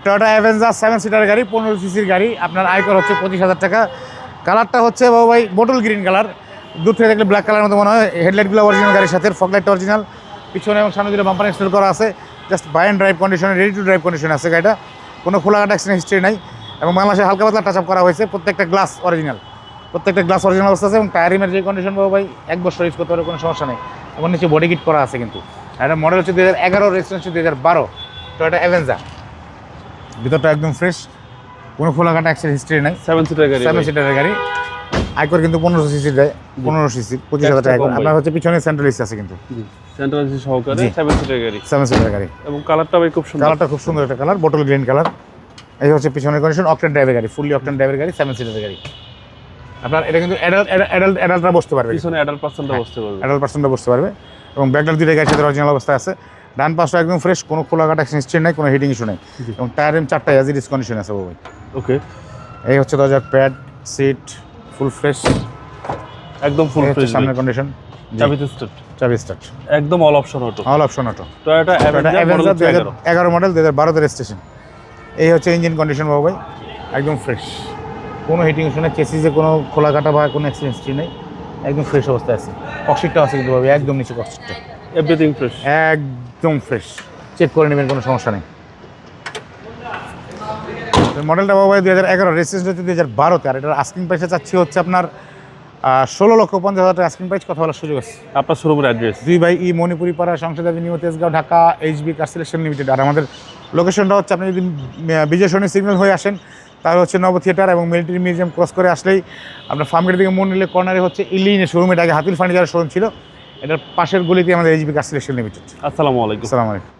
Toyota Avenger 7 seater গাড়ি, 15 সিসির গাড়ি। আপনার আয়কর হচ্ছে 25,000 টাকা। কালারটা হচ্ছে বাবু ভাই বোটল গ্রিন কালার, দূর থেকে দেখলে ব্ল্যাক কালার মতো মনে হয়। হেডলাইটগুলো অরিজিনাল গাড়ির সাথে, ফগলাইটটা অরিজিনাল, পিছনে এবং সামনে দুটো বাম্পার ইনস্টল করা আছে। জাস্ট বাই অ্যান্ড ড্রাইভ কন্ডিশনে, রেডি টু ড্রাইভ কন্ডিশনে আছে গাড়িটা। কোনো খোলাঘাটা অ্যাক্সিডেন্ট হিস্ট্রি নাই এবং বাংলাদেশে হালকা পাতলা টাচ আপ করা হয়েছে। প্রত্যেকটা গ্লাস অরিজিনাল অবস্থা আছে এবং টায়ারিমের যে কন্ডিশন বাবু ভাই 1 বছর ইউজ করতে পারে, কোনো সমস্যা নেই। এবং নিচে বডি কিট করা আছে কিন্তু। এটা মডেল হচ্ছে 2011, রেজিস্ট্রেশন হচ্ছে 2012 টয়োটা অ্যাভেঞ্জার। ভিতরটা একদম ফ্রেশ, কোনো খোলাঘাটা অ্যাক্সিডেন্ট হিস্ট্রি নাই। 7 সিটার গাড়ি, 7 সিটারের গাড়ি। আয়কর কিন্তু 15 সিসি দেয়, 15 সিসি 25,000 টাকা। আপনার হচ্ছে পিছনে সেন্ট্রাল এসি আছে কিন্তু, সেন্ট্রাল এসি সহকারে 7 সিটার গাড়ি, 7 সিটার গাড়ি। এবং কালারটা ভাই খুব সুন্দর, কালারটা খুব সুন্দর একটা কালার, বোটল গ্রিন কালার। এই হচ্ছে পিছনের কন্ডিশন, অকটেন ড্রাইভের গাড়ি, ফুললি অকটেন ড্রাইভের গাড়ি, 7 সিটারের গাড়ি। আপনার এটা কিন্তু অ্যাডাল্টরা বসতে পারবে, পিছনে অ্যাডাল্ট পার্সনটা বসতে পারবে, অ্যাডাল্ট পার্সনটা বসতে পারবে। এবং ব্যাকলাইট দুইটা গাড়ির সাথে অরিজিনাল অবস্থায় আছে। ডান পাশটা একদম ফ্রেশ, কোনো খোলাঘাটা হিস্ট্রি নাই, কোনো হিটিং ইস্যু নেই। এবং টায়ার 4টা অ্যাজ ইট ইজ কন্ডিশন আছে বাবু। ওকে। এই হচ্ছে দরজার প্যাড, সিট ফুল ফ্রেশ, একদম ফুল ফ্রেশ। সামনের কন্ডিশন, চাবি স্টার্ট, একদম all option auto, all option auto. Toyota Avenger 2011 model, 2012 registration. এই হচ্ছে ইঞ্জিন কন্ডিশন বাবু ভাই, একদম ফ্রেশ, কোনো হিটিং ইস্যু নেই। চেসিসে কোনো খোলাঘাটা বা কোনো অ্যাক্সিডেন্ট হিস্ট্রি নেই, একদম ফ্রেশ অবস্থায় আছে। ককশিটটা আছে কিন্তু ভাবে একদম নিচে, ককশিটটা এভরিথিং ফ্রেশ, একদম ফ্রেশ, চেক করে নেবেন, কোনো সমস্যা নেই। মডেলটা বাবু ভাই 2011, রেজিস্ট্রেশন হচ্ছে 2012-তে। আর এটার আস্কিং প্রাইসে চাচ্ছি হচ্ছে আপনার 16,50,000 টাকা আস্কিং প্রাইস। কথা বলার সুযোগ আছে। আপনার শোরুমের address 2/E Monipuri Para, Sangsad avenue, Tejgaon, Dhaka, HB car selection limited. আর আমাদের লোকেশনটা হচ্ছে, আপনি যদি বিজয় সরণি সিগন্যাল হয়ে আসেন তাহলে হচ্ছে নব থিয়েটার এবং মিলিটারি মিউজিয়াম ক্রস করে আসলেই আপনার ফার্মগেট থেকে মোড় নিলে কর্নারে হচ্ছে ইলিনের শোরুম। এটা আগে হাতিল ফার্নিচারের শোরুম ছিল, এটার পাশের গলিতে আমাদের HB কার সিলেকশন লিমিটেড। আসসালামু আলাইকুম। আসসালামু আলাইকুম।